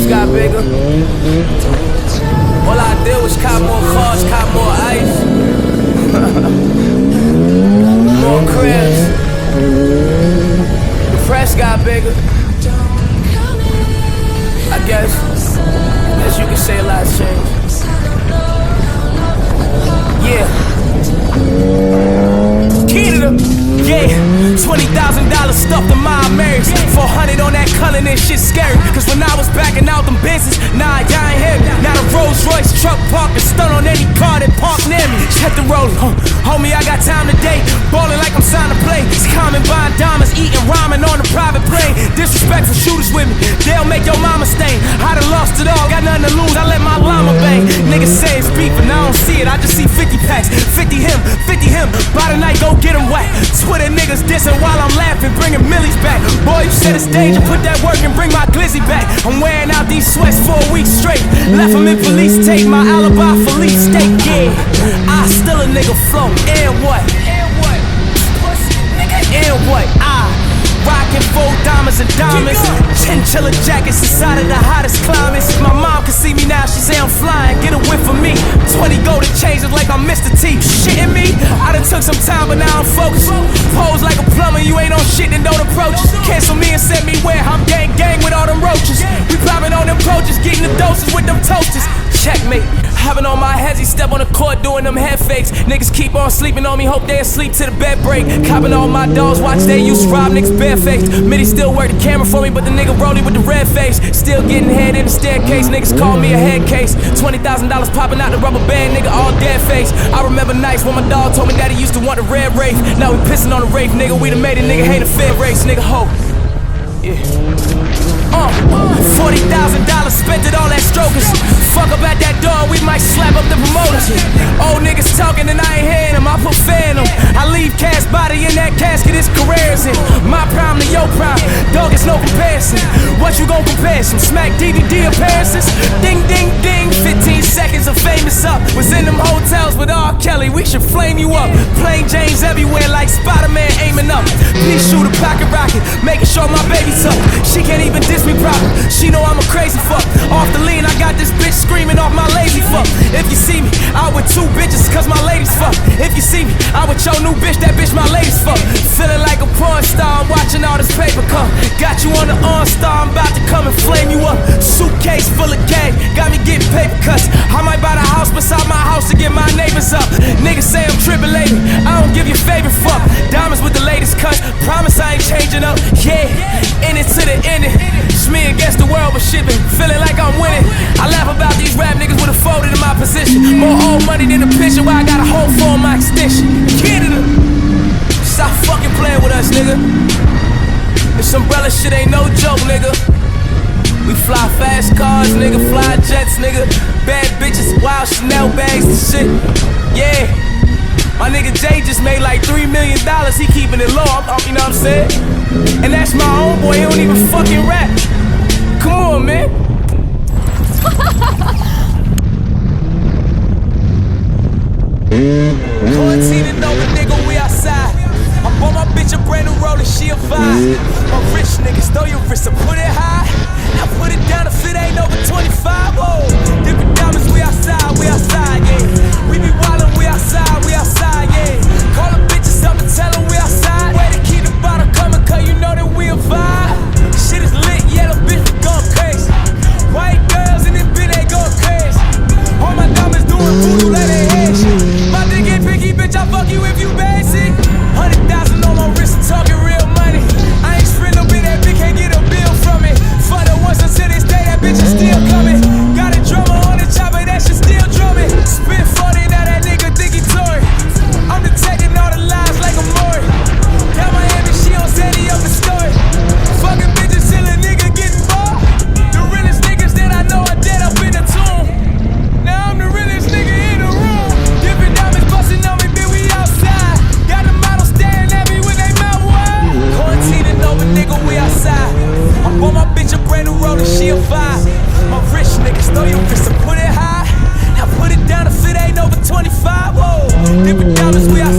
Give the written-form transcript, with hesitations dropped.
hoes got bigger. All I did was cop more cars, cop more ice. More cribs. The press got bigger. I guess you can say a lot's changed. Yeah. Key to the, yeah. $20,000 stuffed in my Marys. 400 on that culling and shit scary. Cause when I was backing out them business, nah, y'all ain't hear me. Now the Rolls Royce truck parked and stun on any car that parked near me. Check the roller, homie, I got time today. Ballin' like I'm signed to play. It's common buying diamonds, eating ramen on a private plane. Disrespectful shooters with me, they'll make your mama stain. I done lost it all, got nothing to lose, I let my llama bang. Niggas say it's beef, and I don't see it, I just see 50 packs. 50 him, by the night, go get him whack. Twitter niggas dissing while I'm laughing, bringing millies back. Boy, you said it's danger, put that work and bring my glizzy back. I'm wearing out these sweats for a week straight. Left them in police tape, my alibi for leaf steak, yeah. I still a nigga flow, and what? And what? I rockin' full diamonds and diamonds. Chinchilla jackets inside of the hottest climates. My mom can see me now, she say I'm flying. Get a whiff for me. 20 golden chains like I'm Mr. T. Shitting me? I done took some time, but now I'm focused. Pose like a plumber, you ain't on shit and don't approach us. Cancel me and send me where? I'm gang with all them roaches. We poppin' on them coaches, getting the doses with them toasters. Checkmate. Having on my hezzy, step on the court doing them head fakes. Niggas keep on sleeping on me, hope they asleep till the bed break. Copping all my dogs, watch they used to rob niggas barefaced. Mitty still work the camera for me, but the nigga rolling with the red face. Still getting head in the staircase, niggas call me a head case. $20,000 popping out the rubber band, nigga, all dead face. I remember nights when my dog told me that he used to want the red Wraith. Now we pissing on the Wraith, nigga, we done made a nigga hate a Fed race, nigga, ho. Yeah. $40,000 spent it all that strokers. Fuck up at that door, we might slap up the promoters. Old niggas talking and I ain't hearing them, I put fan them. I leave cash body in that casket, his career's in. My prime to your prime, dog, it's no comparison. What you gon' compare? Some smack DVD appearances? Ding, ding, ding, 15 seconds of famous up. Was in them hotels with R. Kelly, we should flame you up. Plain James everywhere like Spider-Man aiming up. Please shoot a pocket rocket, making sure my baby's up. She can't even diss me proper, she know I'm a crazy fuck. Off the lean, I got this bitch screaming off my lazy fuck. If you see me, I with two bitches cause my ladies fuck. If you see me, I with your new bitch, that bitch my ladies fuck. Feeling like a porn star, I'm watching all this paper come. Got you on the OnStar, I'm about to come and flame you up. Suitcase full of cash, got me getting paper cuts. I might buy the house beside my house to get my neighbors up. Niggas say I'm tripping lately, I don't give your favorite fuck. Diamonds with the latest cuts, promise I ain't changing up. Yeah, in it to the ending. It's me against the world, but shit been feeling like I'm winning. I laugh about these rap niggas with a folded in my position. More old money than a picture where I got a hole for my extension. Kid to the, stop fucking playing with us, nigga. This umbrella shit ain't no joke, nigga. We fly fast cars, nigga, fly jets, nigga. Bad bitches, wild Chanel bags and shit. Yeah. My nigga Jay just made like $3 million, he keeping it low, you know what I'm saying? And that's my homeboy, he don't even fucking rap. Come on, man. Quarantining over, nigga, we outside. I bought my bitch a brand new roller, she a vibe. My rich niggas, throw your wrist and put it high. Now put it down if it ain't over 25, whoa. Different diamonds, we outside, yeah. We be wildin', we outside, yeah. Call them bitches up and tell them we outside. Way to keep the bottle coming, cause you know that we a vibe. Shit is lit, yellow bitch, we going crazy. White girls in this bitch, they going crazy. All my diamonds doing voodoo like they hate shit. My dick get picky, bitch, I fuck you if you basic. 100,000 on my wrist, talking real money. I ain't sprint no bit, that bitch can't get a bill from it. Fuck her once until this day, that bitch is still coming. Got a drummer on the chopper, that shit still drumming. Spit 40, now that nigga think he Tory. I'm detecting all the lies like a Maury. Down Miami, she on Sandy up the story. Fucking bitches till a nigga getting bored. The realest niggas that I know are dead up in the tomb. Now I'm the realest nigga in the room. Different diamonds busting on me, bitch, we outside. Got the model staring at me with they mouth wide. Quarantining over, nigga, we outside. I bought my bitch a brand new roller, she a vibe. My rich niggas, throw your wrist and put it high. Now put it down if it ain't over 25, whoa. Different diamonds, we outside.